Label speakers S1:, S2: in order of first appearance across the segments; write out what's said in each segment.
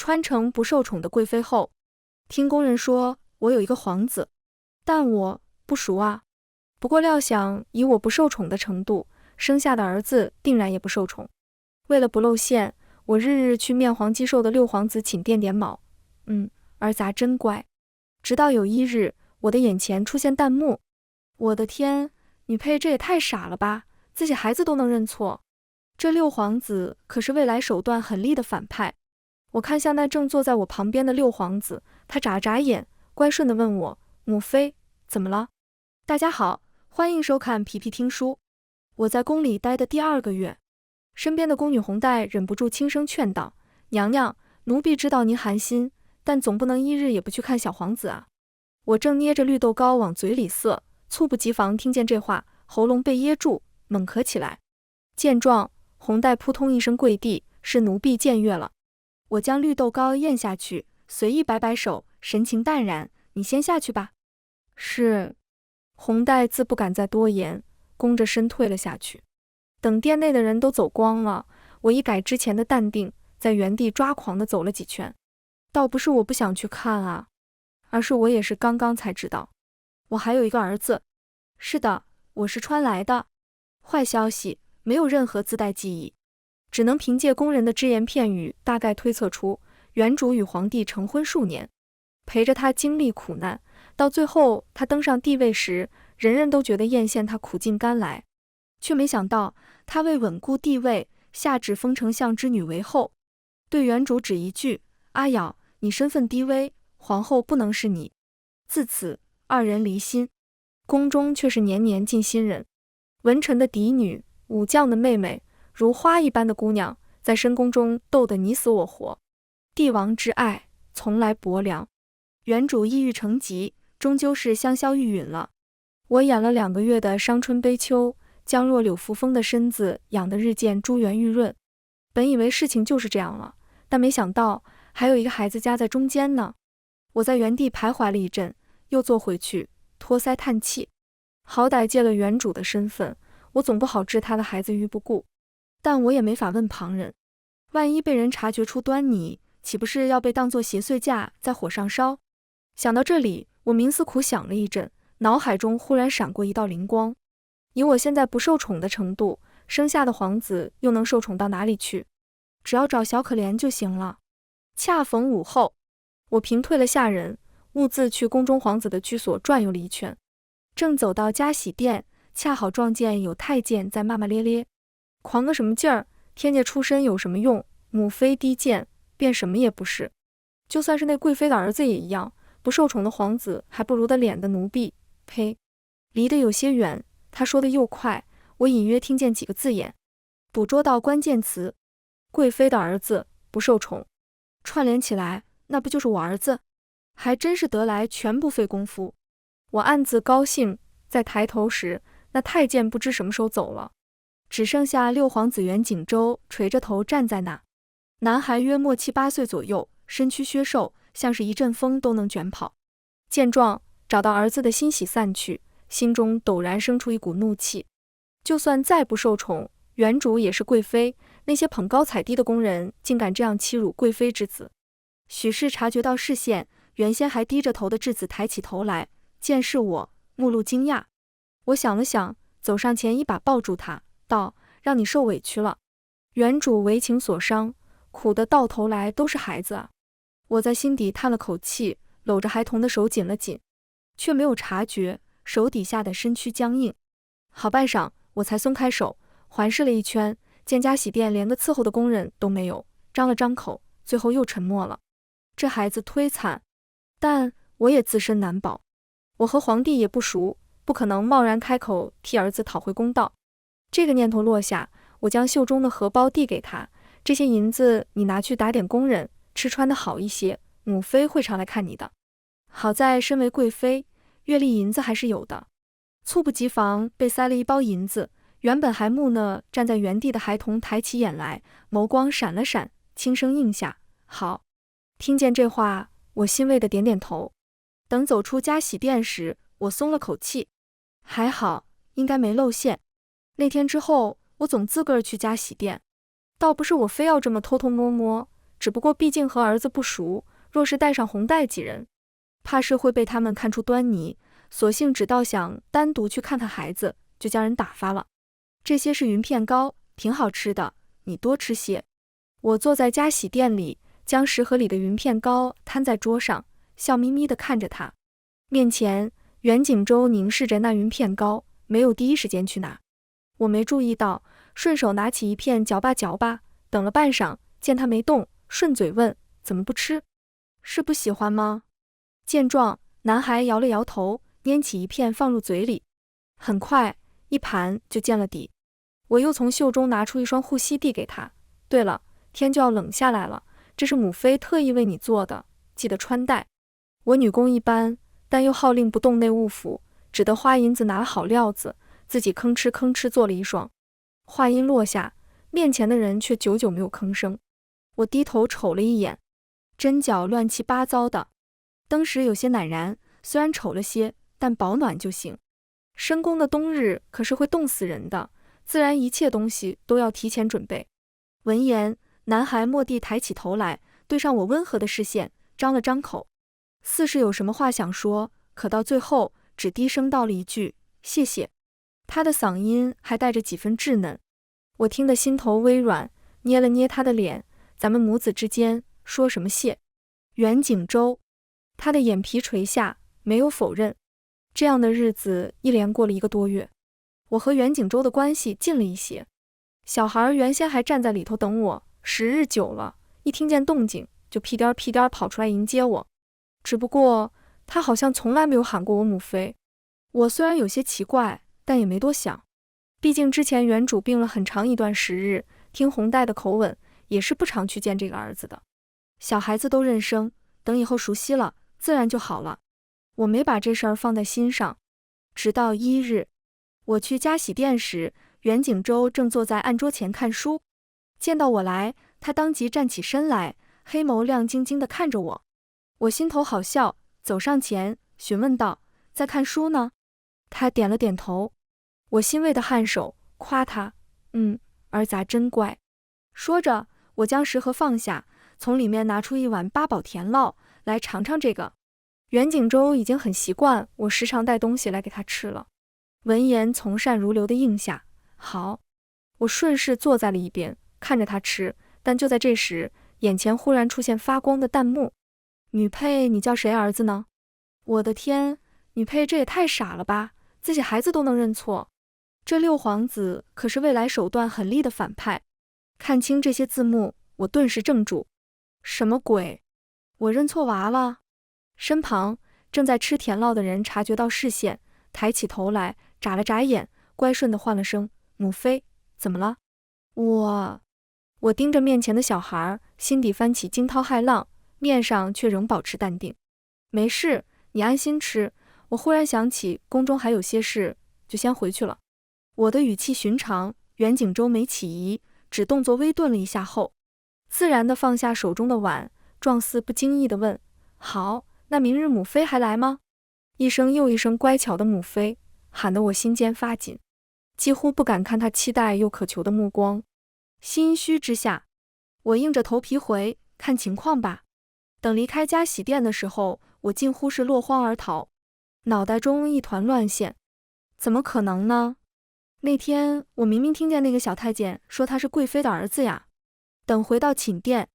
S1: 穿成不受宠的贵妃后，听工人说我有一个皇子，但我不熟啊。不过料想以我不受宠的程度，生下的儿子定然也不受宠。为了不露馅，我日日去面黄肌瘦的六皇子寝垫点卯。儿杂真乖。直到有一日，我的眼前出现弹幕：我的天，女配这也太傻了吧，自己孩子都能认错。这六皇子可是未来手段狠厉的反派。我看向那正坐在我旁边的六皇子，他眨眨眼，乖顺地问我：母妃，怎么了？大家好，欢迎收看皮皮听书。我在宫里待的第2个月，身边的宫女红黛忍不住轻声劝道：娘娘，奴婢知道您寒心，但总不能一日也不去看小皇子啊。我正捏着绿豆糕往嘴里塞，猝不及防听见这话，喉咙被噎住，猛咳起来。见状，红黛扑通一声跪地，是奴婢僭越了。我将绿豆糕咽下去，随意摆摆手，神情淡然：你先下去吧。是。红黛自不敢再多言，弓着身退了下去。等殿内的人都走光了，我一改之前的淡定，在原地抓狂地走了几圈。倒不是我不想去看啊，而是我也是刚刚才知道，我还有一个儿子。是的，我是穿来的。坏消息，没有任何自带记忆，只能凭借宫人的只言片语大概推测出原主与皇帝成婚数年，陪着他经历苦难，到最后他登上帝位时，人人都觉得艳羡他苦尽甘来，却没想到他为稳固帝位，下旨封丞相之女为后，对原主只一句：阿瑶，你身份低微，皇后不能是你。自此二人离心，宫中却是年年进新人。文臣的嫡女，武将的妹妹，如花一般的姑娘，在深宫中斗得你死我活。帝王之爱从来薄凉，原主抑郁成疾，终究是香消玉殒了。我演了2个月的伤春悲秋，将若柳扶风的身子养得日渐珠圆玉润。本以为事情就是这样了，但没想到还有一个孩子夹在中间呢。我在原地徘徊了一阵，又坐回去，托腮叹气。好歹借了原主的身份，我总不好置他的孩子于不顾，但我也没法问旁人，万一被人察觉出端倪，岂不是要被当作邪祟架在火上烧？想到这里，我冥思苦想了一阵，脑海中忽然闪过一道灵光。以我现在不受宠的程度，生下的皇子又能受宠到哪里去？只要找小可怜就行了。恰逢午后，我平退了下人，兀自去宫中皇子的居所转悠了一圈。正走到加喜殿，恰好撞见有太监在骂骂咧咧，狂个什么劲儿？天界出身有什么用？母妃低贱，便什么也不是。就算是那贵妃的儿子也一样，不受宠的皇子还不如得脸的奴婢。呸！离得有些远，他说的又快，我隐约听见几个字眼，捕捉到关键词：贵妃的儿子不受宠。串联起来，那不就是我儿子？还真是得来全不费功夫。我暗自高兴，在抬头时，那太监不知什么时候走了，只剩下六皇子袁景周垂着头站在那。男孩约莫7、8岁左右，身躯削瘦，像是一阵风都能卷跑。见状，找到儿子的欣喜散去，心中陡然生出一股怒气。就算再不受宠，原主也是贵妃，那些捧高踩低的宫人竟敢这样欺辱贵妃之子。许氏察觉到视线，原先还低着头的质子抬起头来，见是我，目露惊讶。我想了想，走上前一把抱住他，道：让你受委屈了。原主为情所伤，苦得到头来都是孩子啊。我在心底叹了口气，搂着孩童的手紧了紧，却没有察觉手底下的身躯僵硬。好半晌，我才松开手，环视了一圈，见加喜殿连个伺候的工人都没有，张了张口，最后又沉默了。这孩子忒惨，但我也自身难保。我和皇帝也不熟，不可能贸然开口替儿子讨回公道。这个念头落下，我将袖中的荷包递给他，这些银子你拿去打点工人，吃穿的好一些，母妃会常来看你的。好在身为贵妃，月例银子还是有的。猝不及防被塞了一包银子，原本还木讷站在原地的孩童抬起眼来，眸光闪了闪，轻声应下：好。听见这话，我欣慰地点点头。等走出加喜殿时，我松了口气，还好，应该没露馅。那天之后，我总自个儿去加喜殿，倒不是我非要这么偷偷摸摸，只不过毕竟和儿子不熟，若是带上红带几人，怕是会被他们看出端倪，索性只道想单独去看看孩子，就将人打发了。这些是云片糕，挺好吃的，你多吃些。我坐在家洗店里，将食盒里的云片糕摊在桌上，笑眯眯地看着他。面前，袁景洲凝视着那云片糕，没有第一时间去拿。我没注意到，顺手拿起一片嚼吧嚼吧，等了半晌，见他没动，顺嘴问：怎么不吃？是不喜欢吗？见状，男孩摇了摇头，拈起一片放入嘴里。很快，一盘就见了底。我又从袖中拿出一双护膝递给他。对了，天就要冷下来了，这是母妃特意为你做的，记得穿戴。我女工一般，但又号令不动内务府，只得花银子拿了好料子，自己吭哧吭哧做了一双。话音落下，面前的人却久久没有吭声。我低头瞅了一眼，针脚乱七八糟的，当时有些赧然，虽然丑了些，但保暖就行。深宫的冬日可是会冻死人的，自然一切东西都要提前准备。闻言，男孩蓦地抬起头来，对上我温和的视线，张了张口，似是有什么话想说，可到最后只低声道了一句谢谢。他的嗓音还带着几分稚嫩，我听得心头微软，捏了捏他的脸，咱们母子之间说什么谢？袁景洲，他的眼皮垂下，没有否认。这样的日子一连过了1个多月，我和袁景洲的关系近了一些。小孩原先还站在里头等我，时日久了，一听见动静就屁颠屁颠跑出来迎接我。只不过他好像从来没有喊过我母妃。我虽然有些奇怪，但也没多想，毕竟之前原主病了很长一段时日，听红带的口吻，也是不常去见这个儿子的。小孩子都认生，等以后熟悉了，自然就好了。我没把这事儿放在心上。直到1日，我去家洗店时，袁景洲正坐在案桌前看书，见到我来，他当即站起身来，黑眸亮晶晶地看着我。我心头好笑，走上前询问道：在看书呢？他点了点头。我欣慰地颔首，夸他：儿子真乖。说着，我将食盒放下，从里面拿出一碗八宝甜酪来尝尝这个。袁景洲已经很习惯我时常带东西来给他吃了，闻言从善如流地应下。好。我顺势坐在了一边，看着他吃，但就在这时，眼前忽然出现发光的弹幕。女配，你叫谁儿子呢？我的天，女配这也太傻了吧，自己孩子都能认错。这六皇子可是未来手段狠厉的反派。看清这些字幕，我顿时怔住。什么鬼？我认错娃了？身旁正在吃甜酪的人察觉到视线，抬起头来，眨了眨眼，乖顺地唤了声母妃。怎么了？我盯着面前的小孩，心底翻起惊涛骇浪，面上却仍保持淡定。没事，你安心吃。我忽然想起宫中还有些事，就先回去了。我的语气寻常，袁景洲没起疑，只动作微顿了一下后，自然地放下手中的碗，状似不经意地问：好，那明日母妃还来吗？一声又一声乖巧的母妃，喊得我心间发紧，几乎不敢看他期待又渴求的目光。心虚之下，我硬着头皮回：看情况吧。等离开家洗店的时候，我近乎是落荒而逃，脑袋中一团乱线。怎么可能呢？那天我明明听见那个小太监说他是贵妃的儿子呀。等回到寝殿，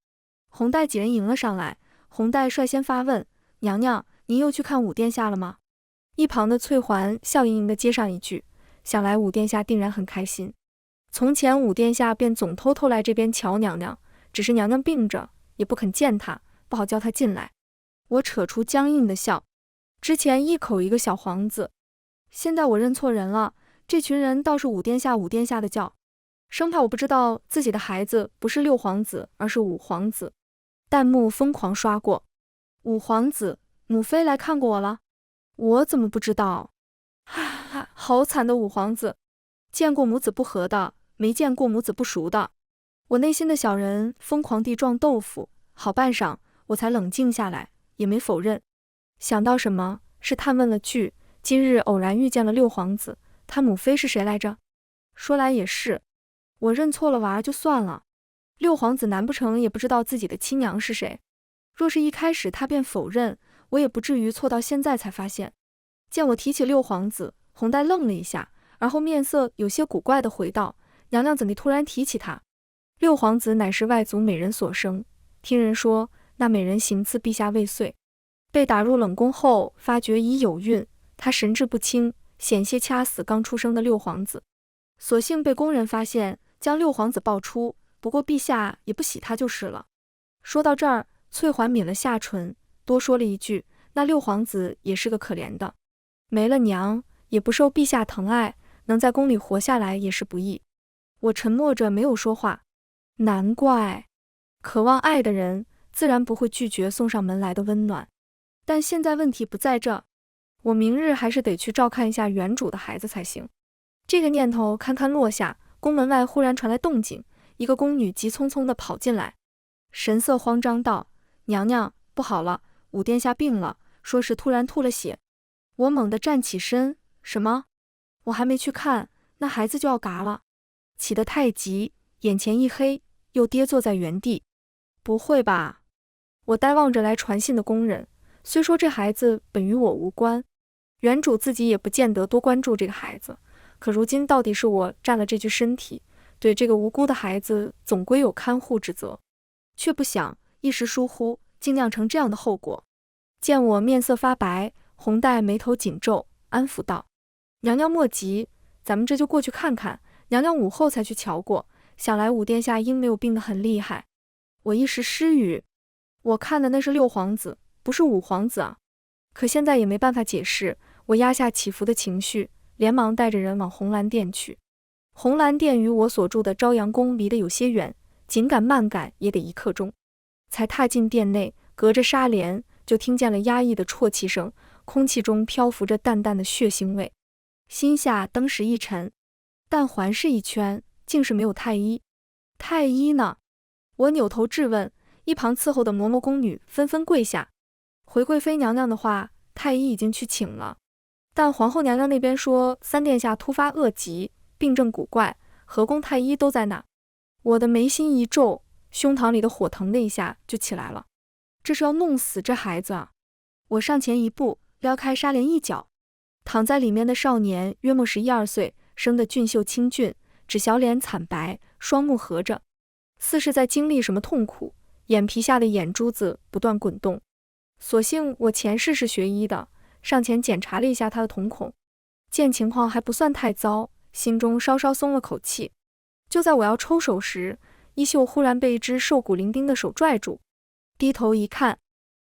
S1: 红带几人迎了上来，红带率先发问：娘娘，您又去看武殿下了吗？一旁的翠环笑盈盈地接上一句：想来武殿下定然很开心。从前武殿下便总偷偷来这边瞧娘娘，只是娘娘病着，也不肯见她，不好叫她进来。我扯出僵硬的笑，之前一口一个小皇子，现在我认错人了，这群人倒是武殿下的叫，生怕我不知道自己的孩子不是六皇子，而是五皇子。弹幕疯狂刷过，五皇子，母妃来看过我了？我怎么不知道？好惨的五皇子，见过母子不和的，没见过母子不熟的。我内心的小人疯狂地撞豆腐，好半晌我才冷静下来，也没否认。想到什么，是探问了句：今日偶然遇见了六皇子，他母妃是谁来着？说来也是，我认错了娃儿就算了，六皇子难不成也不知道自己的亲娘是谁？若是一开始他便否认，我也不至于错到现在才发现。见我提起六皇子，红黛愣了一下，而后面色有些古怪地回道：娘娘怎地突然提起他？六皇子乃是外族美人所生，听人说那美人行刺陛下未遂，被打入冷宫后发觉已有孕，他神志不清，险些掐死刚出生的六皇子，所幸被宫人发现，将六皇子抱出，不过陛下也不喜他就是了。说到这儿，翠环抿了下唇，多说了一句：那六皇子也是个可怜的，没了娘，也不受陛下疼爱，能在宫里活下来也是不易。我沉默着没有说话。难怪，渴望爱的人自然不会拒绝送上门来的温暖。但现在问题不在这，我明日还是得去照看一下原主的孩子才行。这个念头堪堪落下，宫门外忽然传来动静，一个宫女急匆匆地跑进来，神色慌张道：娘娘，不好了，武殿下病了，说是突然吐了血。我猛地站起身，什么？我还没去看，那孩子就要嘎了。起得太急，眼前一黑，又跌坐在原地。不会吧？我呆望着来传信的工人，虽说这孩子本与我无关，原主自己也不见得多关注这个孩子，可如今到底是我占了这具身体，对这个无辜的孩子总归有看护之责，却不想一时疏忽，竟酿成这样的后果。见我面色发白，红黛眉头紧皱，安抚道：娘娘莫急，咱们这就过去看看。娘娘午后才去瞧过，想来武殿下应没有病得很厉害。我一时失语，我看的那是六皇子，不是五皇子啊。可现在也没办法解释，我压下起伏的情绪，连忙带着人往红兰殿去。红兰殿与我所住的朝阳宫离得有些远，紧赶慢赶也得1刻钟。才踏进殿内，隔着纱帘就听见了压抑的啜泣声，空气中漂浮着淡淡的血腥味。心下登时一沉，但环视一圈，竟是没有太医。太医呢？我扭头质问，一旁伺候的嬷嬷宫女纷纷跪下。回贵妃娘娘的话，太医已经去请了，但皇后娘娘那边说三殿下突发恶疾，病症古怪，和宫太医都在那。我的眉心一皱，胸膛里的火腾的一下就起来了，这是要弄死这孩子啊！我上前一步，撩开纱帘一角，躺在里面的少年约莫11、12岁，生得俊秀清俊，只小脸惨白，双目合着，似是在经历什么痛苦，眼皮下的眼珠子不断滚动。所幸我前世是学医的，上前检查了一下他的瞳孔，见情况还不算太糟，心中稍稍松了口气。就在我要抽手时，衣袖忽然被一只瘦骨伶仃的手拽住，低头一看，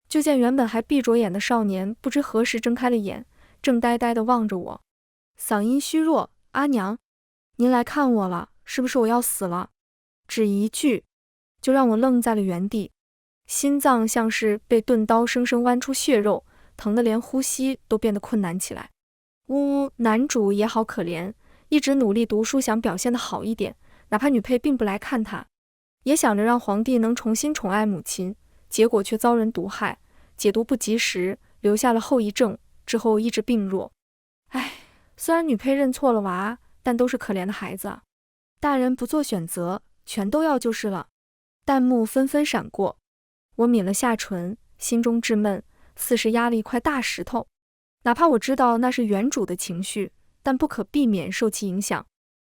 S1: 就见原本还闭着眼的少年不知何时睁开了眼，正呆呆地望着我，嗓音虚弱：阿娘，您来看我了，是不是我要死了？只一句，就让我愣在了原地，心脏像是被钝刀生生剜出血肉，疼得连呼吸都变得困难起来。男主也好可怜，一直努力读书，想表现得好一点，哪怕女配并不来看他，也想着让皇帝能重新宠爱母亲，结果却遭人毒害，解毒不及时，留下了后遗症，之后一直病弱。虽然女配认错了娃，但都是可怜的孩子啊。大人不做选择，全都要就是了。弹幕纷纷闪过，我抿了下唇，心中稚闷，似是压了一块大石头。哪怕我知道那是原主的情绪，但不可避免受其影响。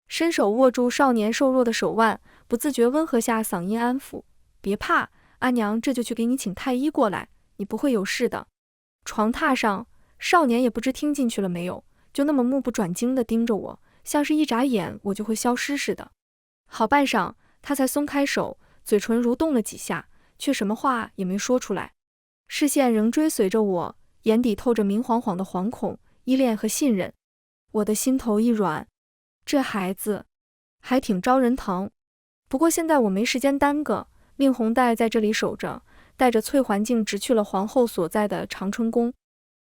S1: 伸手握住少年瘦弱的手腕，不自觉温和下嗓音安抚：别怕，阿娘这就去给你请太医过来，你不会有事的。床榻上，少年也不知听进去了没有，就那么目不转睛地盯着我，像是一眨眼我就会消失似的。好半晌，他才松开手，嘴唇蠕动了几下，却什么话也没说出来，视线仍追随着我，眼底透着明晃晃的惶恐、依恋和信任。我的心头一软，这孩子还挺招人疼。不过现在我没时间耽搁，令红黛在这里守着，带着翠环境直去了皇后所在的长春宫。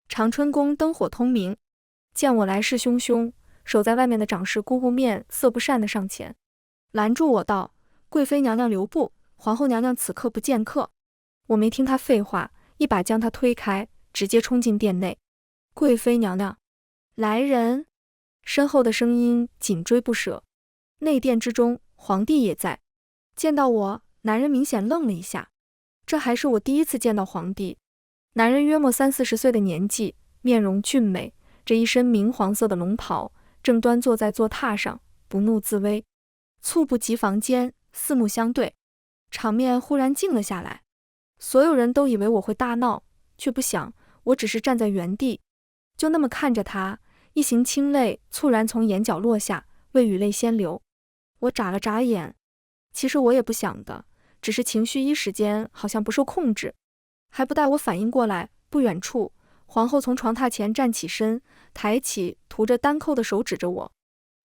S1: 长春宫灯火通明，见我来势汹汹，守在外面的长侍姑姑面色不善地上前拦住我道：贵妃娘娘留步，皇后娘娘此刻不见客。我没听她废话，一把将她推开，直接冲进殿内。贵妃娘娘，来人！身后的声音紧追不舍。内殿之中，皇帝也在，见到我男人明显愣了一下，这还是我第一次见到皇帝。男人约莫30-40岁的年纪，面容俊美，这一身明黄色的龙袍，正端坐在坐榻上，不怒自威。猝不及防间，四目相对，场面忽然静了下来。所有人都以为我会大闹，却不想，我只是站在原地，就那么看着他，一行清泪猝然从眼角落下，未雨泪先流。我眨了眨眼，其实我也不想的，只是情绪一时间好像不受控制。还不待我反应过来，不远处，皇后从床榻前站起身，抬起涂着丹蔻的手指着我，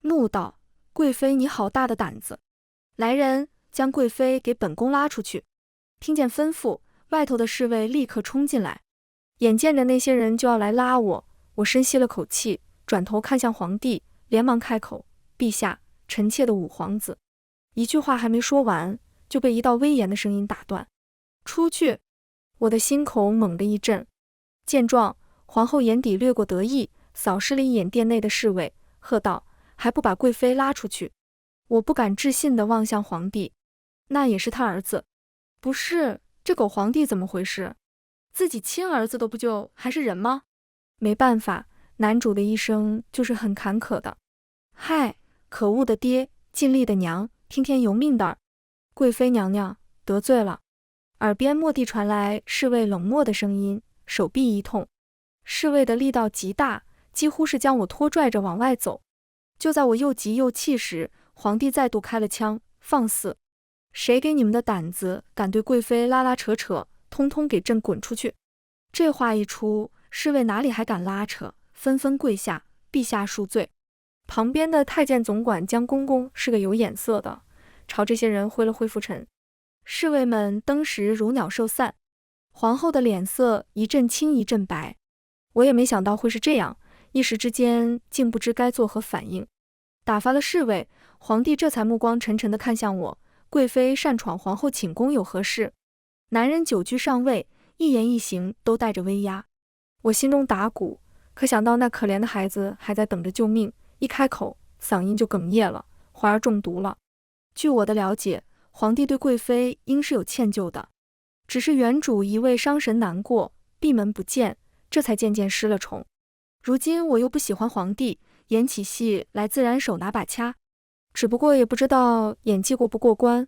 S1: 怒道：贵妃你好大的胆子！来人，将贵妃给本宫拉出去。听见吩咐，外头的侍卫立刻冲进来，眼见着那些人就要来拉我，我深吸了口气，转头看向皇帝，连忙开口：陛下，臣妾的五皇子。一句话还没说完，就被一道威严的声音打断：出去！我的心口猛地一震。见状，皇后眼底掠过得意，扫视了一眼殿内的侍卫，喝道：还不把贵妃拉出去！我不敢置信地望向皇帝，那也是他儿子。不是，这狗皇帝怎么回事？自己亲儿子都不救，还是人吗？没办法，男主的一生就是很坎坷的。嗨，可恶的爹，尽力的娘，听天由命的儿。贵妃娘娘得罪了。耳边蓦地传来侍卫冷漠的声音，手臂一痛，侍卫的力道极大，几乎是将我拖拽着往外走。就在我又急又气时，皇帝再度开了枪，放肆！谁给你们的胆子，敢对贵妃拉拉扯扯，通通给朕滚出去！这话一出，侍卫哪里还敢拉扯，纷纷跪下，陛下恕罪。旁边的太监总管江公公是个有眼色的，朝这些人挥了挥拂尘。侍卫们登时如鸟兽散，皇后的脸色一阵青一阵白。我也没想到会是这样，一时之间竟不知该作何反应。打发了侍卫，皇帝这才目光沉沉地看向我：贵妃擅闯皇后寝宫有何事？男人久居上位，一言一行都带着威压。我心中打鼓，可想到那可怜的孩子还在等着救命，一开口嗓音就哽咽了，怀儿中毒了。据我的了解，皇帝对贵妃应是有歉疚的，只是原主一味伤神难过，闭门不见，这才渐渐失了宠。如今我又不喜欢皇帝，演起戏来自然手拿把掐，只不过也不知道演技过不过关。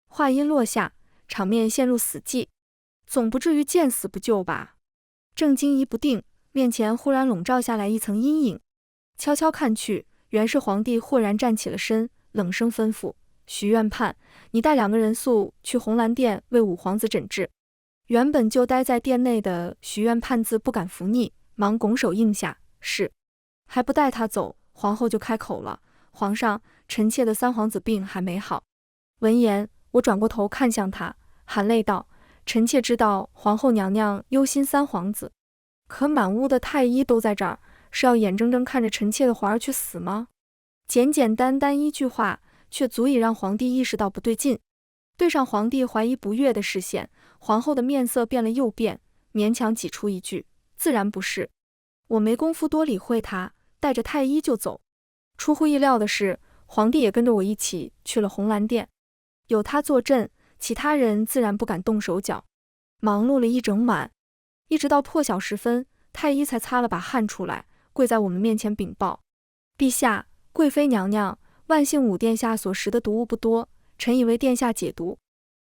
S1: 话音落下，场面陷入死寂，总不至于见死不救吧？正惊疑不定，面前忽然笼罩下来一层阴影，悄悄看去，原是皇帝豁然站起了身，冷声吩咐：徐院判，你带2个人速去红蓝殿为五皇子诊治。原本就待在殿内的徐院判自不敢服逆，忙拱手应下：是。还不待他走，皇后就开口了：皇上，臣妾的3皇子病还没好。闻言，我转过头看向他，含泪道：臣妾知道皇后娘娘忧心3皇子，可满屋的太医都在这儿，是要眼睁睁看着臣妾的皇儿去死吗？简简单单一句话，却足以让皇帝意识到不对劲。对上皇帝怀疑不悦的视线，皇后的面色变了又变，勉强挤出一句：自然不是。我没工夫多理会他，带着太医就走。出乎意料的是，皇帝也跟着我一起去了红蓝殿。有他坐镇，其他人自然不敢动手脚。忙碌了一整晚，一直到破晓时分，太医才擦了把汗出来，跪在我们面前禀报：陛下，贵妃娘娘，万幸武殿下所食的毒物不多，臣已为殿下解毒，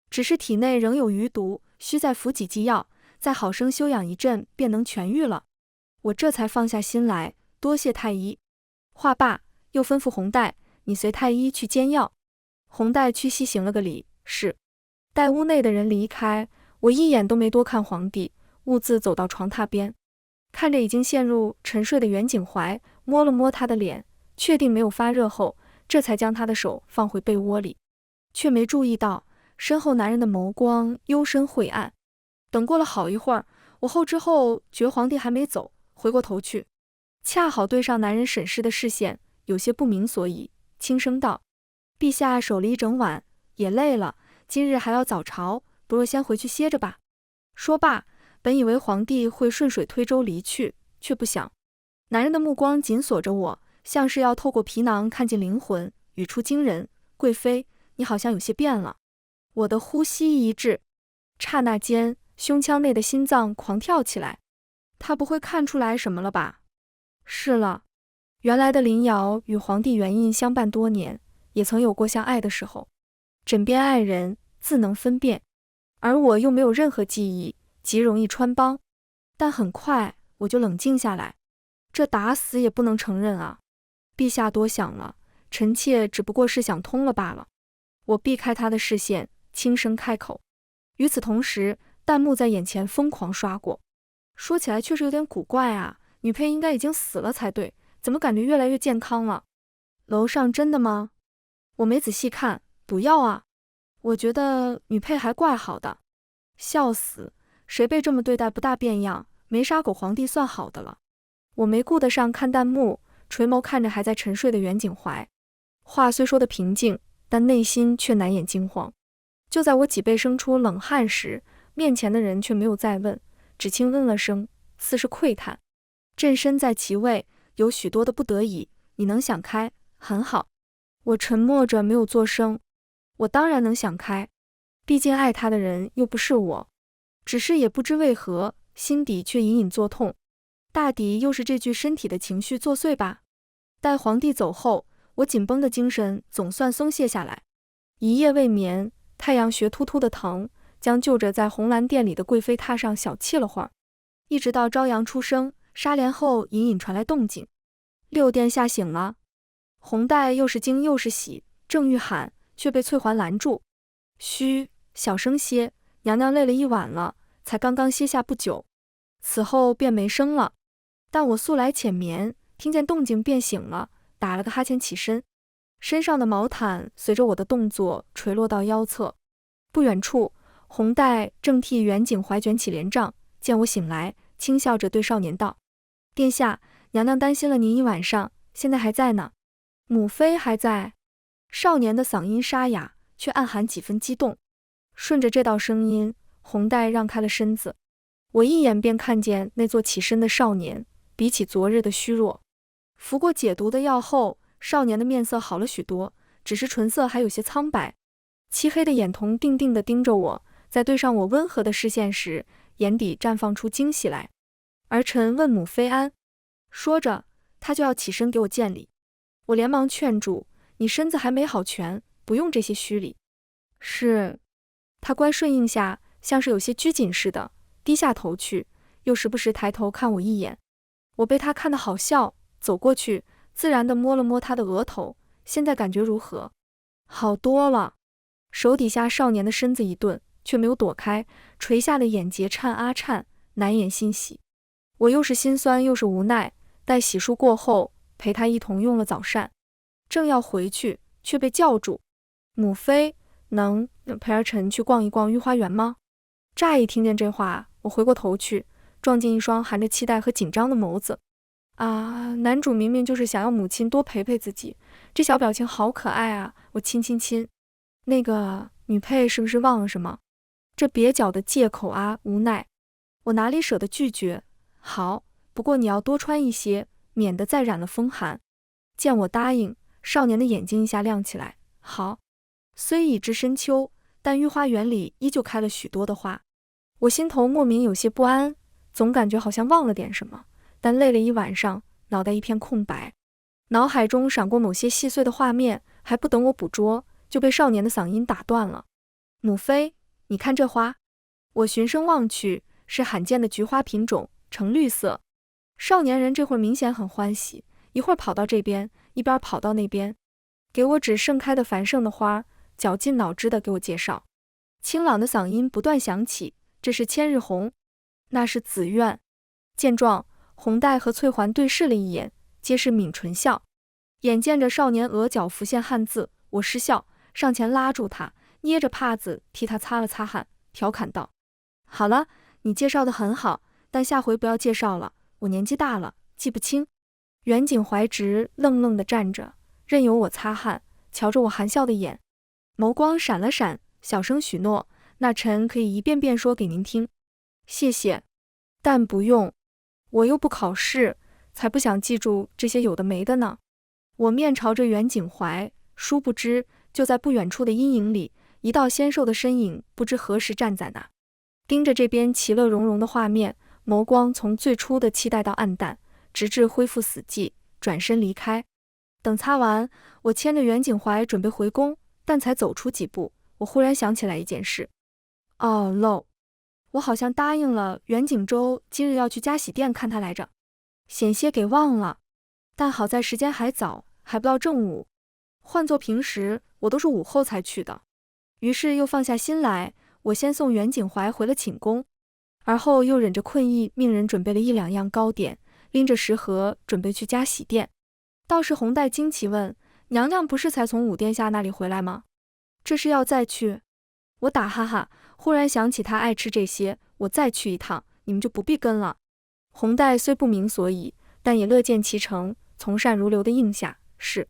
S1: 只是体内仍有余毒，需再服几剂药，再好生休养一阵，便能痊愈了。我这才放下心来，多谢太医。话罢，又吩咐红带：你随太医去煎药。红带屈膝行了个礼：是。待屋内的人离开，我一眼都没多看皇帝，兀自走到床榻边，看着已经陷入沉睡的袁景怀，摸了摸他的脸，确定没有发热后，这才将他的手放回被窝里，却没注意到身后男人的眸光幽深晦暗。等过了好一会儿，我后知后觉皇帝还没走，回过头去，恰好对上男人审视的视线，有些不明所以，轻声道：陛下守了一整晚，也累了，今日还要早朝，不若先回去歇着吧。说罢，本以为皇帝会顺水推舟离去，却不想，男人的目光紧锁着我，像是要透过皮囊看进灵魂，语出惊人：贵妃，你好像有些变了。我的呼吸一滞，刹那间，胸腔内的心脏狂跳起来。他不会看出来什么了吧？是了，原来的林瑶与皇帝元印相伴多年，也曾有过相爱的时候。枕边爱人，自能分辨，而我又没有任何记忆，极容易穿帮。但很快我就冷静下来，这打死也不能承认啊！陛下多想了，臣妾只不过是想通了罢了。我避开他的视线，轻声开口。与此同时，弹幕在眼前疯狂刷过。说起来确实有点古怪啊，女配应该已经死了才对，怎么感觉越来越健康了？楼上真的吗？我没仔细看，不要啊！我觉得女配还怪好的。笑死，谁被这么对待不大变样，没杀狗皇帝算好的了。我没顾得上看弹幕，垂眸看着还在沉睡的袁景怀。话虽说得平静，但内心却难掩惊慌。就在我脊背生出冷汗时，面前的人却没有再问，只轻嗯了声，似是喟叹。朕身在其位，有许多的不得已，你能想开，很好。我沉默着没有作声。我当然能想开，毕竟爱他的人又不是我，只是也不知为何，心底却隐隐作痛。大抵又是这具身体的情绪作祟吧。待皇帝走后，我紧绷的精神总算松懈下来。一夜未眠，太阳穴突突的疼，将就着在红蓝殿里的贵妃榻上小憩了会儿。一直到朝阳出生，纱帘后隐隐传来动静。六殿下醒了。红黛又是惊又是喜，正欲喊，却被翠环拦住。嘘，小声些，娘娘累了一晚了，才刚刚歇下不久。此后便没声了。但我素来浅眠，听见动静便醒了，打了个哈欠起身。身上的毛毯随着我的动作垂落到腰侧。不远处，红黛正替袁景怀卷起帘帐，见我醒来，轻笑着对少年道：殿下，娘娘担心了您一晚上，现在还在呢。母妃还在。少年的嗓音沙哑，却暗含几分激动。顺着这道声音，红黛让开了身子。我一眼便看见那座起身的少年，比起昨日的虚弱。服过解毒的药后，少年的面色好了许多，只是唇色还有些苍白。漆黑的眼瞳定定地盯着我，在对上我温和的视线时，眼底绽放出惊喜来。儿臣问母妃安。说着，他就要起身给我见礼。我连忙劝住，你身子还没好全，不用这些虚礼。是。他乖顺应下，像是有些拘谨似的，低下头去，又时不时抬头看我一眼。我被他看得好笑，走过去，自然地摸了摸他的额头。现在感觉如何？好多了。手底下少年的身子一顿，却没有躲开，垂下的眼睫颤啊颤，难掩欣喜。我又是心酸又是无奈，待洗漱过后，陪他一同用了早膳。正要回去，却被叫住。母妃，能陪儿臣去逛一逛御花园吗？乍一听见这话，我回过头去，撞进一双含着期待和紧张的眸子。啊，男主明明就是想要母亲多陪陪自己，这小表情好可爱啊！我亲亲亲。那个女配是不是忘了什么？这蹩脚的借口啊，无奈。我哪里舍得拒绝？好，不过你要多穿一些，免得再染了风寒。见我答应，少年的眼睛一下亮起来。好。虽已至深秋，但御花园里依旧开了许多的花。我心头莫名有些不安，总感觉好像忘了点什么，但累了一晚上，脑袋一片空白。脑海中闪过某些细碎的画面，还不等我捕捉，就被少年的嗓音打断了。母妃，你看这花。我循声望去，是罕见的菊花品种，呈绿色。少年人这会儿明显很欢喜，一会儿跑到这边，一边跑到那边，给我指盛开的繁盛的花，绞尽脑汁地给我介绍。清朗的嗓音不断响起，这是千日红，那是紫苑。见状，红黛和翠环对视了一眼，皆是抿唇笑。眼见着少年额角浮现汗渍，我失笑，上前拉住他，捏着帕子替他擦了擦汗，调侃道：好了，你介绍得很好，但下回不要介绍了，我年纪大了，记不清。袁景怀直愣愣地站着，任由我擦汗，瞧着我含笑的眼，眸光闪了闪，小声许诺：那臣可以一遍遍说给您听。谢谢，但不用，我又不考试，才不想记住这些有的没的呢。我面朝着袁景怀，殊不知就在不远处的阴影里，一道纤瘦的身影不知何时站在那，盯着这边其乐融融的画面，眸光从最初的期待到暗淡，直至恢复死寂，转身离开。等擦完，我牵着袁景怀准备回宫，但才走出几步，我忽然想起来一件事。哦漏，我好像答应了袁景周今日要去家洗店看他来着，险些给忘了。但好在时间还早，还不到正午，换做平时我都是午后才去的。于是又放下心来，我先送袁景怀回了寝宫，而后又忍着困意命人准备了1、2样糕点，拎着食盒准备去家洗店。倒是洪代惊奇问，娘娘不是才从武殿下那里回来吗？这是要再去？我打哈哈，忽然想起他爱吃这些，我再去一趟，你们就不必跟了。洪代虽不明所以，但也乐见其成，从善如流的应下，是。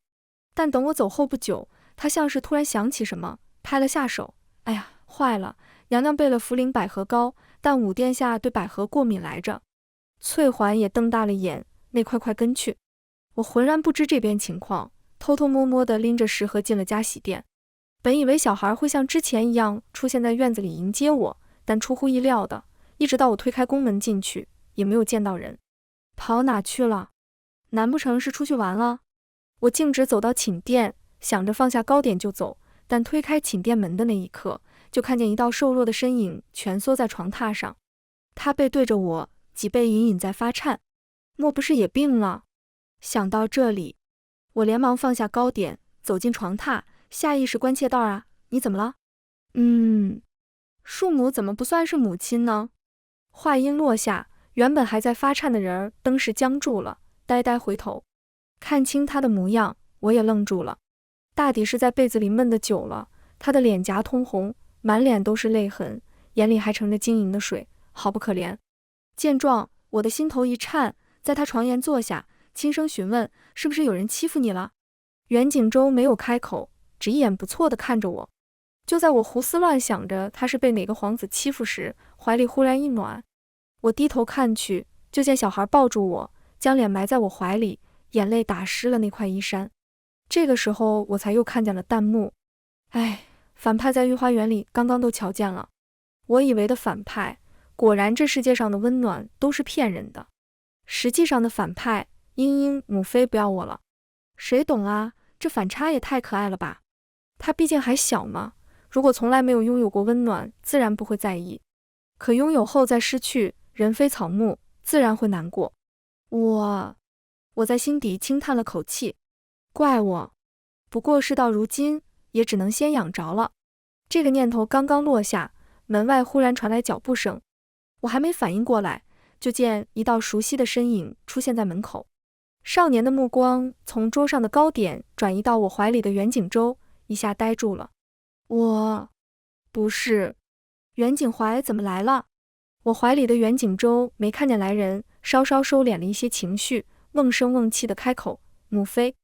S1: 但等我走后不久，他像是突然想起什么，拍了下手。哎呀，坏了，娘娘备了茯苓百合糕，但武殿下对百合过敏来着。翠环也瞪大了眼，那快跟去。我浑然不知这边情况，偷偷摸摸地拎着食盒进了家洗店。本以为小孩会像之前一样出现在院子里迎接我，但出乎意料的，一直到我推开宫门进去，也没有见到人。跑哪去了？难不成是出去玩了？我径直走到寝殿，想着放下糕点就走，但推开寝殿门的那一刻，就看见一道瘦弱的身影蜷缩在床榻上，他背对着我，脊背隐隐在发颤，莫不是也病了？想到这里，我连忙放下糕点，走进床榻，下意识关切道：“啊，你怎么了？”庶母怎么不算是母亲呢？话音落下，原本还在发颤的人儿登时僵住了，呆呆回头，看清他的模样，我也愣住了。大抵是在被子里闷得久了，他的脸颊通红，满脸都是泪痕，眼里还盛着晶莹的水，好不可怜。见状，我的心头一颤，在他床沿坐下，轻声询问：“是不是有人欺负你了？”袁景周没有开口，只一眼不错地看着我。就在我胡思乱想着他是被哪个皇子欺负时，怀里忽然一暖，我低头看去，就见小孩抱住我，将脸埋在我怀里，眼泪打湿了那块衣衫。这个时候我才又看见了弹幕。哎，反派在御花园里刚刚都瞧见了，我以为的反派，果然这世界上的温暖都是骗人的。实际上的反派，母妃不要我了。谁懂啊，这反差也太可爱了吧。他毕竟还小嘛，如果从来没有拥有过温暖，自然不会在意，可拥有后再失去，人非草木，自然会难过。我在心底轻叹了口气，怪我，不过事到如今，也只能先养着了。这个念头刚刚落下，门外忽然传来脚步声，我还没反应过来，就见一道熟悉的身影出现在门口。少年的目光从桌上的糕点转移到我怀里的袁景周，一下呆住了。不是，袁景怀怎么来了？我怀里的袁景周没看见来人，稍稍收敛了一些情绪，瓮声瓮气地开口：“母妃。”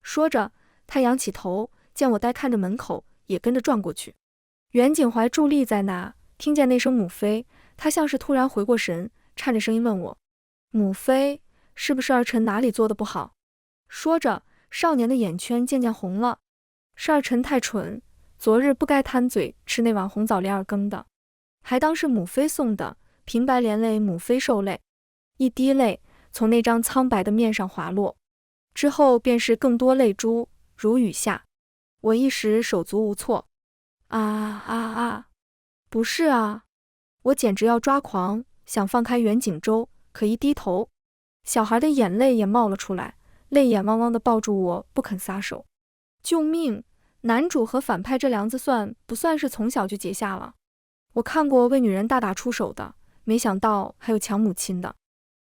S1: 说着，他仰起头，见我呆看着门口，也跟着转过去。袁景怀伫立在那，听见那声母妃，他像是突然回过神，颤着声音问我：“母妃，是不是儿臣哪里做的不好？”说着，少年的眼圈渐渐红了。是儿臣太蠢，昨日不该贪嘴吃那碗红枣莲儿羹的，还当是母妃送的，平白连累母妃受累。一滴泪从那张苍白的面上滑落，之后便是更多泪珠如雨下。我一时手足无措。不是啊！我简直要抓狂，想放开袁景周，可一低头，小孩的眼泪也冒了出来，泪眼汪汪地抱住我，不肯撒手。救命！男主和反派这梁子算不算是从小就结下了？我看过为女人大打出手的，没想到还有抢母亲的。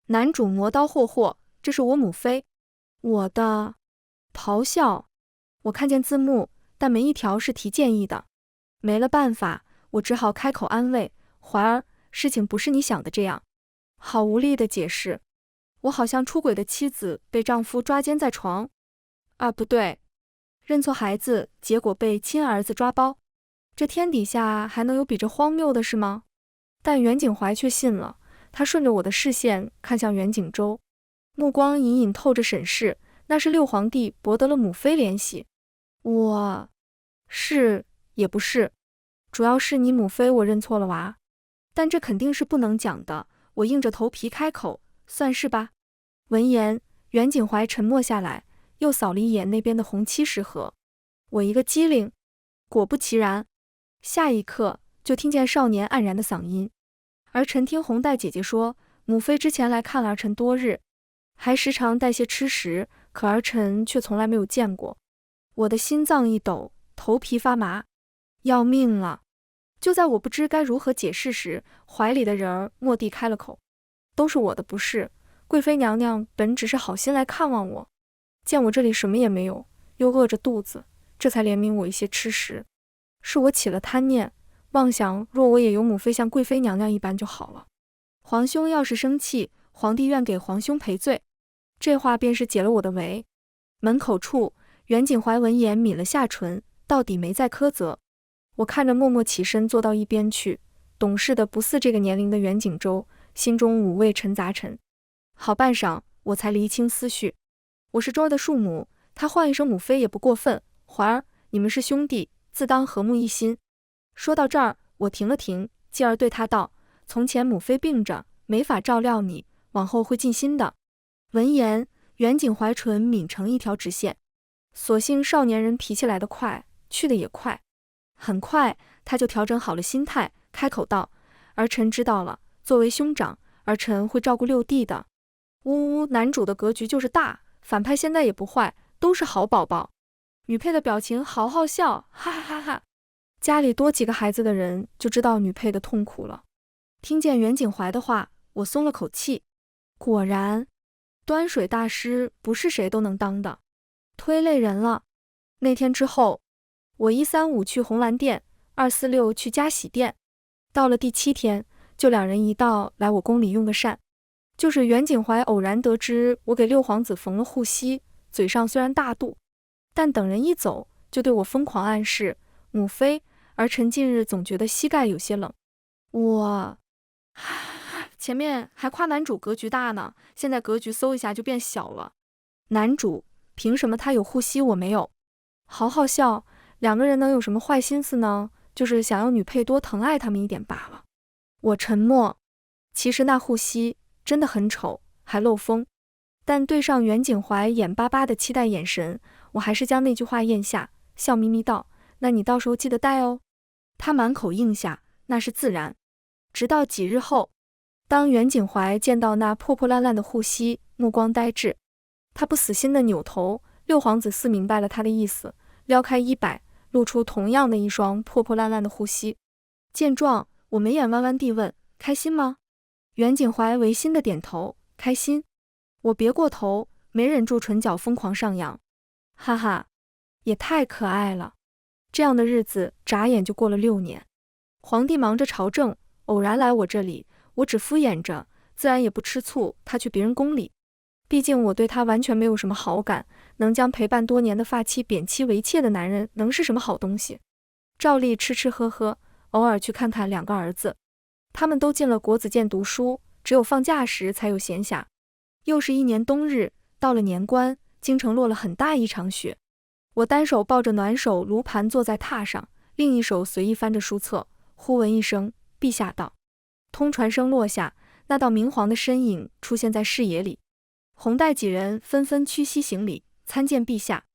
S1: 男主磨刀霍霍，这是我母妃。我的咆哮！我看见字幕，但没一条是提建议的。没了办法，我只好开口安慰怀儿，事情不是你想的这样。好无力的解释，我好像出轨的妻子被丈夫抓奸在床。不对，认错孩子，结果被亲儿子抓包。这天底下还能有比这荒谬的事吗？但袁景怀却信了，他顺着我的视线看向袁景周，目光隐隐透着审视，那是六皇帝博得了母妃怜喜。我是也不是，主要是你母妃我认错了娃，但这肯定是不能讲的。我硬着头皮开口，算是吧。闻言，袁景怀沉默下来，又扫了一眼那边的红漆食盒。我一个机灵，果不其然，下一刻就听见少年黯然的嗓音。儿臣听红黛姐姐说，母妃之前来看了儿臣多日，还时常带些吃食，可儿臣却从来没有见过。我的心脏一抖，头皮发麻，要命了！就在我不知该如何解释时，怀里的人儿蓦地开了口：“都是我的不是，贵妃娘娘本只是好心来看望我，见我这里什么也没有，又饿着肚子，这才怜悯我一些吃食。是我起了贪念，妄想若我也有母妃像贵妃娘娘一般就好了。皇兄要是生气，皇帝愿给皇兄赔罪。”这话便是解了我的围。门口处，袁景怀闻言抿了下唇，到底没再苛责。我看着默默起身坐到一边去，懂事的不似这个年龄的袁景周，心中五味陈杂陈。好半晌，我才厘清思绪。我是周儿的庶母，他唤一声母妃也不过分。怀儿，你们是兄弟，自当和睦一心。说到这儿，我停了停，继而对他道：“从前母妃病着，没法照料你，往后会尽心的。”闻言，袁景怀唇抿成一条直线。所幸少年人脾气来得快，去的也快。很快，他就调整好了心态，开口道：“儿臣知道了，作为兄长，儿臣会照顾六弟的。”呜呜，男主的格局就是大，反派现在也不坏，都是好宝宝。女配的表情好好笑，哈哈哈哈。家里多几个孩子的人就知道女配的痛苦了。听见袁景怀的话，我松了口气。果然，端水大师不是谁都能当的，忒累人了。那天之后，我135去红蓝店，246去嘉喜店，到了第7天，就2人一道来我宫里用个膳。就是袁景怀偶然得知我给六皇子缝了护膝，嘴上虽然大度，但等人一走，就对我疯狂暗示：“母妃，儿臣近日总觉得膝盖有些冷。”我前面还夸男主格局大呢，现在格局嗖一下就变小了。男主凭什么他有护膝我没有？好好笑，两个人能有什么坏心思呢？就是想要女配多疼爱他们一点罢了。我沉默，其实那护膝真的很丑，还漏风。但对上袁景怀眼巴巴的期待眼神，我还是将那句话咽下，笑眯眯道：“那你到时候记得带哦。”他满口应下，那是自然。直到几日后，当袁景怀见到那破破烂烂的护膝，目光呆滞，他不死心的扭头，六皇子似明白了他的意思，撩开衣摆，露出同样的一双破破烂烂的护膝。见状，我眉眼弯弯地问：“开心吗？”袁景怀违心的点头：“开心。”我别过头，没忍住唇角疯狂上扬，哈哈，也太可爱了。这样的日子眨眼就过了6年。皇帝忙着朝政，偶然来我这里，我只敷衍着，自然也不吃醋他去别人宫里。毕竟我对他完全没有什么好感，能将陪伴多年的发妻贬妻为妾的男人能是什么好东西？照例吃吃喝喝，偶尔去看看2个儿子，他们都进了国子监读书，只有放假时才有闲暇。又是一年冬日，到了年关，京城落了很大一场雪。我单手抱着暖手炉盘坐在榻上，另一手随意翻着书册，忽闻一声：“陛下到。”通传声落下，那道明黄的身影出现在视野里。红带几人纷纷屈膝行礼，参见陛下。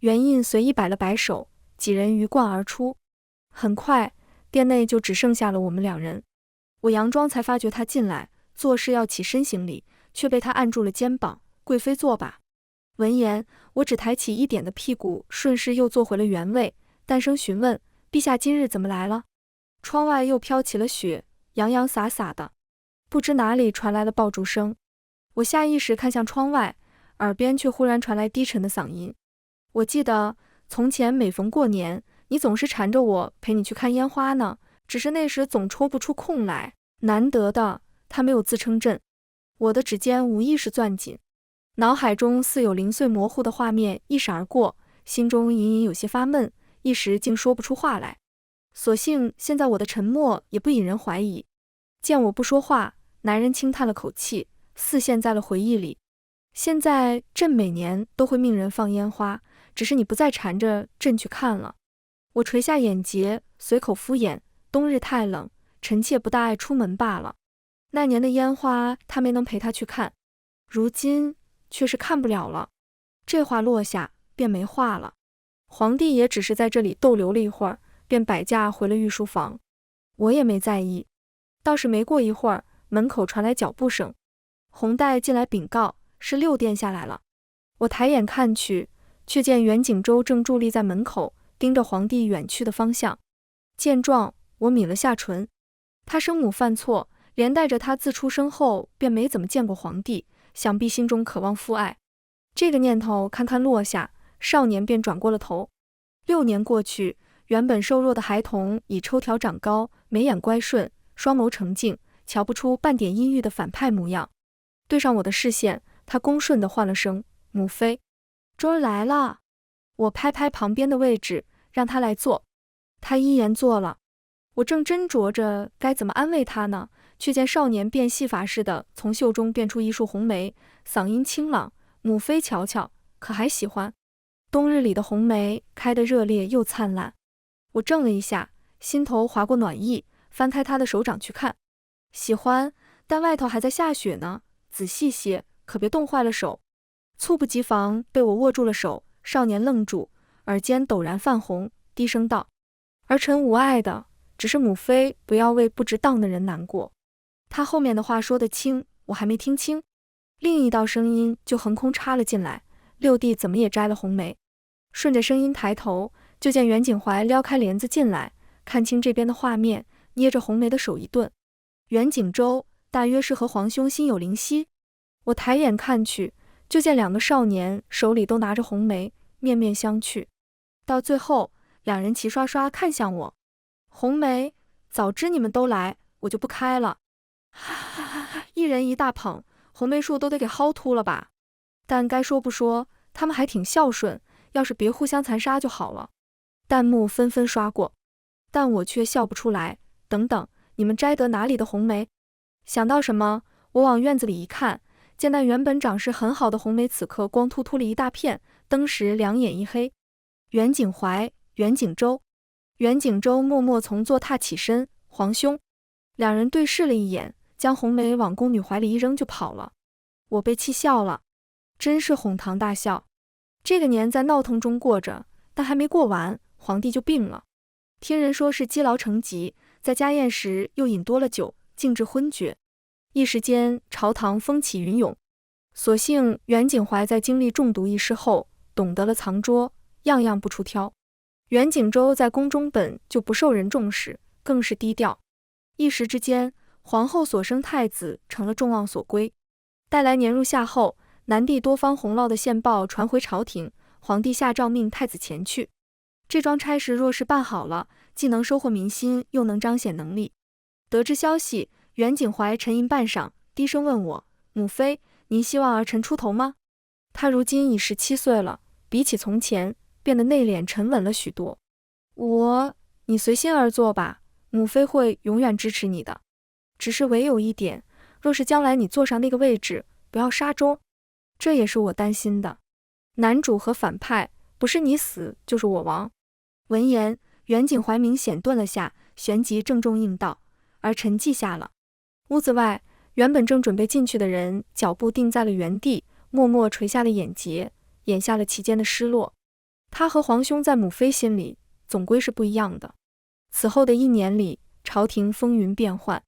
S1: 袁印随意摆了摆手，几人鱼贯而出。很快，殿内就只剩下了我们2人。我佯装才发觉他进来，做事要起身行礼，却被他按住了肩膀：“贵妃坐吧。”闻言，我只抬起一点的屁股，顺势又坐回了原位，淡声询问：“陛下今日怎么来了？”窗外又飘起了雪，洋洋洒洒的，不知哪里传来了爆竹声。我下意识看向窗外，耳边却忽然传来低沉的嗓音：“我记得从前每逢过年，你总是缠着我陪你去看烟花呢，只是那时总抽不出空来。”难得的，他没有自称朕。我的指尖无意识攥紧，脑海中似有零碎模糊的画面一闪而过，心中隐隐有些发闷，一时竟说不出话来。所幸现在我的沉默也不引人怀疑。见我不说话，男人轻叹了口气，似陷在了回忆里。现在朕每年都会命人放烟花，只是你不再缠着朕去看了。我垂下眼睫，随口敷衍：“冬日太冷，臣妾不大爱出门罢了。那年的烟花，他没能陪他去看，如今却是看不了了。这话落下，便没话了。皇帝也只是在这里逗留了一会儿，便摆驾回了御书房。我也没在意。倒是没过一会儿，门口传来脚步声，洪代进来禀告，是六殿下来了。我抬眼看去，却见袁景周正伫立在门口，盯着皇帝远去的方向。见状，我抿了下唇。他生母犯错，连带着他自出生后便没怎么见过皇帝，想必心中渴望父爱。这个念头堪堪落下，少年便转过了头。6年过去，原本瘦弱的孩童已抽条长高，眉眼乖顺，双眸澄净，瞧不出半点阴郁的反派模样。对上我的视线，他恭顺地唤了声母妃。周儿来了。我拍拍旁边的位置，让他来坐。他依言坐了。我正斟酌着该怎么安慰他呢，却见少年变戏法似的从袖中变出一束红梅，嗓音清朗：母妃瞧瞧，可还喜欢？冬日里的红梅开得热烈又灿烂。我怔了一下，心头划过暖意，翻开他的手掌去看。喜欢，但外头还在下雪呢，仔细些，可别冻坏了手。猝不及防被我握住了手，少年愣住，耳尖陡然泛红，低声道：儿臣无碍的，只是母妃不要为不值当的人难过。他后面的话说得轻，我还没听清，另一道声音就横空插了进来：六弟怎么也摘了红梅？顺着声音抬头，就见袁景怀撩开帘子进来，看清这边的画面，捏着红梅的手一顿。袁景周大约是和皇兄心有灵犀。我抬眼看去，就见2个少年手里都拿着红梅，面面相觑。到最后，2人齐刷刷看向我。红梅，早知你们都来，我就不开了。一人一大捧，红梅树都得给薅秃了吧。但该说不说，他们还挺孝顺，要是别互相残杀就好了。弹幕纷纷刷过，但我却笑不出来。等等，你们摘得哪里的红梅？想到什么，我往院子里一看，见那原本长势很好的红梅此刻光秃秃了一大片，登时两眼一黑。袁景怀、袁景周。袁景周默默从坐榻起身：皇兄。2人对视了一眼，将红梅往宫女怀里一扔就跑了。我被气笑了，真是哄堂大笑。这个年在闹腾中过着，但还没过完，皇帝就病了。听人说是积劳成疾，在家宴时又饮多了酒，竟致昏厥。一时间朝堂风起云涌。所幸袁景怀在经历中毒一事后，懂得了藏拙，样样不出挑。袁景周在宫中本就不受人重视，更是低调。一时之间，皇后所生太子成了众望所归。待来年入夏后，南地多方洪涝的线报传回朝廷，皇帝下诏命太子前去。这桩差事若是办好了，既能收获民心，又能彰显能力。得知消息，袁景怀沉吟半晌，低声问我：母妃，您希望儿臣出头吗？他如今已17岁了，比起从前变得内敛沉稳了许多。你随心而做吧，母妃会永远支持你的。只是唯有一点，若是将来你坐上那个位置，不要杀周，这也是我担心的。男主和反派，不是你死就是我亡。闻言，袁景怀明显顿了下，旋即郑重应道：儿臣记下了。屋子外，原本正准备进去的人脚步定在了原地，默默垂下了眼睫，掩下了其间的失落。他和皇兄在母妃心里总归是不一样的。此后的1年里，朝廷风云变幻，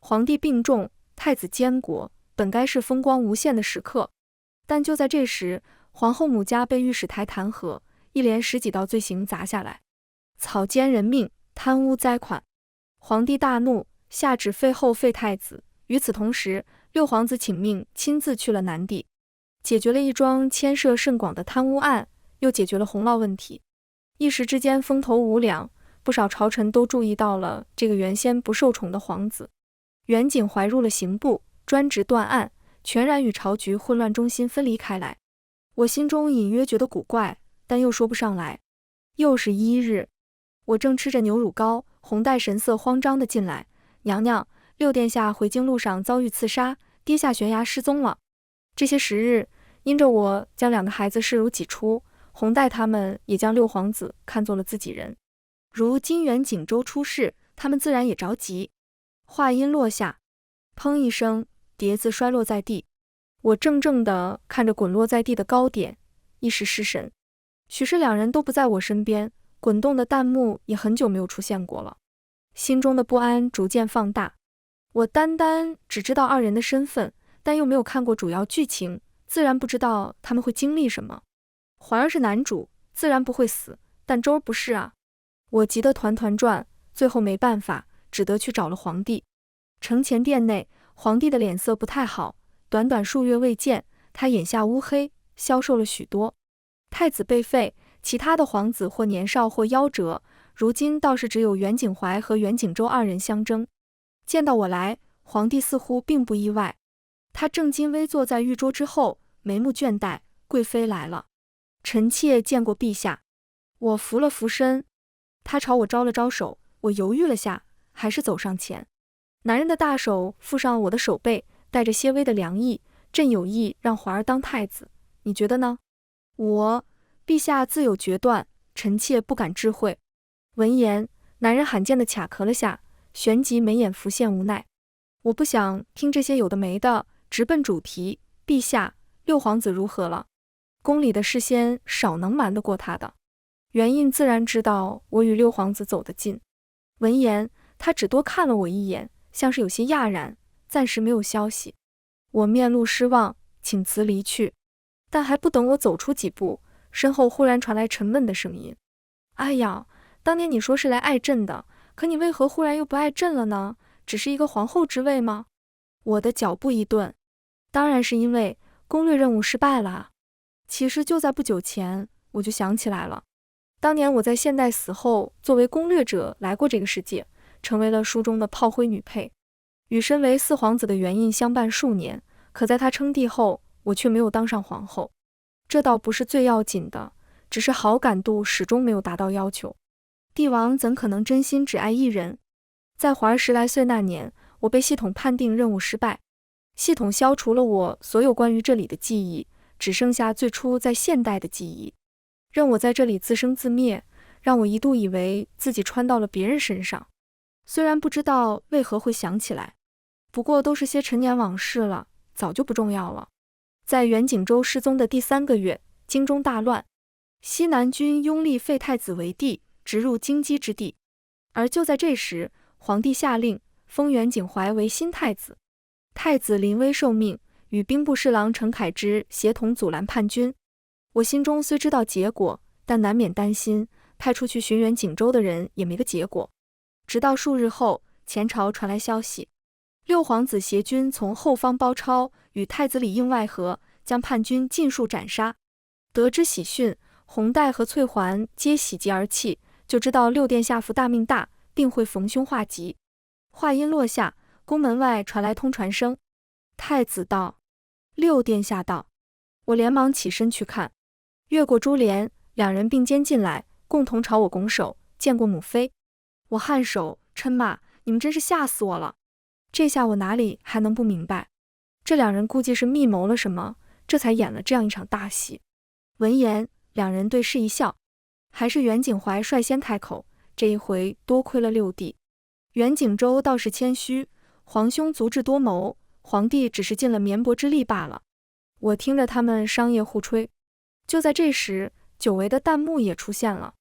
S1: 皇帝病重，太子监国，本该是风光无限的时刻。但就在这时，皇后母家被御史台弹劾，一连10几道罪行砸下来，草菅人命，贪污灾款。皇帝大怒，下旨废后废太子。与此同时，六皇子请命亲自去了南地，解决了一桩牵涉甚广的贪污案，又解决了洪涝问题。一时之间风头无两，不少朝臣都注意到了这个原先不受宠的皇子。袁景怀入了刑部，专职断案，全然与朝局混乱中心分离开来。我心中隐约觉得古怪，但又说不上来。又是1日，我正吃着牛乳糕，洪代神色慌张地进来：娘娘，六殿下回京路上遭遇刺杀，跌下悬崖失踪了。这些时日，因着我将2个孩子视如己出，洪代他们也将六皇子看作了自己人。如今袁景周出事，他们自然也着急。话音落下，砰一声，碟子摔落在地。我怔怔地看着滚落在地的糕点，一时失神。许是两人都不在我身边，滚动的弹幕也很久没有出现过了，心中的不安逐渐放大。我单单只知道二人的身份，但又没有看过主要剧情，自然不知道他们会经历什么。环儿是男主，自然不会死，但周儿不是啊。我急得团团转，最后没办法，只得去找了皇帝。承前殿内，皇帝的脸色不太好，短短数月未见，他眼下乌黑，消瘦了许多。太子被废，其他的皇子或年少或夭折，如今倒是只有袁景怀和袁景周二人相争。见到我来，皇帝似乎并不意外，他正襟危坐在御桌之后，眉目倦怠。贵妃来了，臣妾见过陛下。我扶了扶身，他朝我招了招手，我犹豫了下，还是走上前。男人的大手附上我的手背，带着些微的凉意。朕有意让环儿当太子，你觉得呢？陛下自有决断，臣妾不敢置喙。闻言，男人罕见地卡壳了下，旋即眉眼浮现无奈。我不想听这些有的没的，直奔主题。陛下，六皇子如何了？宫里的事先少能瞒得过他的。元印自然知道我与六皇子走得近。闻言，他只多看了我一眼，像是有些讶然，暂时没有消息。我面露失望，请辞离去。但还不等我走出几步，身后忽然传来沉闷的声音：哎呀，当年你说是来爱朕的，可你为何忽然又不爱朕了呢？只是一个皇后之位吗？我的脚步一顿，当然是因为攻略任务失败了啊。其实就在不久前，我就想起来了，当年我在现代死后，作为攻略者来过这个世界，成为了书中的炮灰女配，与身为四皇子的元印相伴数年。可在他称帝后，我却没有当上皇后。这倒不是最要紧的，只是好感度始终没有达到要求。帝王怎可能真心只爱一人？在环儿10来岁那年，我被系统判定任务失败，系统消除了我所有关于这里的记忆，只剩下最初在现代的记忆，任我在这里自生自灭，让我一度以为自己穿到了别人身上。虽然不知道为何会想起来，不过都是些陈年往事了，早就不重要了。在袁景周失踪的第3个月，京中大乱，西南军拥立废太子为帝，直入京畿之地。而就在这时，皇帝下令封袁景怀为新太子。太子临危受命，与兵部侍郎程凯之协同阻拦叛军。我心中虽知道结果，但难免担心派出去寻袁景周的人也没个结果。直到数日后，前朝传来消息，六皇子携军从后方包抄，与太子里应外合，将叛军尽数斩杀。得知喜讯，红带和翠环皆喜极而泣，就知道六殿下福大命大，定会逢凶化吉。话音落下，宫门外传来通传声：太子到。六殿下到。我连忙起身去看，越过珠帘，两人并肩进来，共同朝我拱手：见过母妃。我颔首嗔骂：你们真是吓死我了。这下我哪里还能不明白，这两人估计是密谋了什么，这才演了这样一场大戏。闻言，两人对视一笑，还是袁景怀率先开口：这一回多亏了六弟。袁景周倒是谦虚，皇兄足智多谋，皇帝只是尽了绵薄之力罢了。我听着他们商业互吹。就在这时，久违的弹幕也出现了。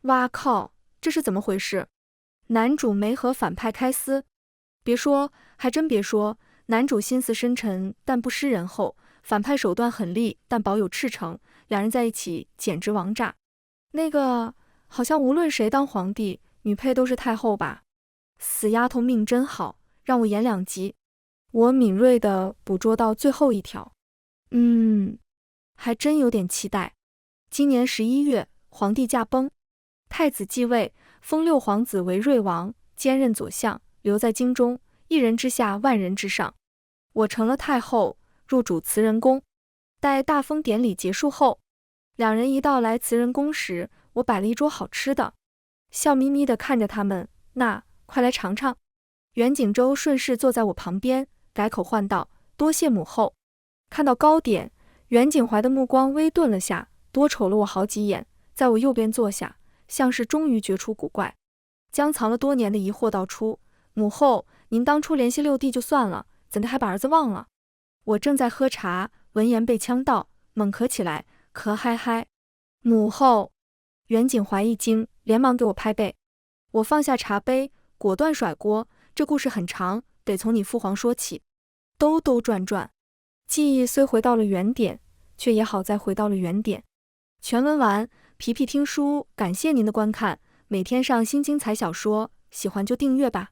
S1: 哇靠，这是怎么回事？男主没和反派开撕？别说，还真别说，男主心思深沉但不失人厚，反派手段狠厉但保有赤诚，两人在一起简直王炸。那个好像无论谁当皇帝，女配都是太后吧？死丫头命真好，让我演2集。我敏锐地捕捉到最后一条，还真有点期待。今年11月，皇帝驾崩，太子继位，封六皇子为睿王，兼任左相，留在京中，一人之下，万人之上。我成了太后，入主慈仁宫。待大封典礼结束后，两人一到来慈仁宫时，我摆了一桌好吃的，笑眯眯地看着他们，那快来尝尝。袁景周顺势坐在我旁边，改口唤道：多谢母后。看到糕点，袁景怀的目光微顿了下，多瞅了我好几眼，在我右边坐下，像是终于觉出古怪。将藏了多年的疑惑道出：母后，您当初联系六弟就算了，怎的还把儿子忘了？我正在喝茶，闻言被呛到，猛咳起来，咳嗨嗨。母后，袁景怀一惊，连忙给我拍背。我放下茶杯，果断甩锅，这故事很长，得从你父皇说起。兜兜转转，记忆虽回到了原点，却也好在回到了原点。全文完，皮皮听书，感谢您的观看，每天上新精彩小说，喜欢就订阅吧。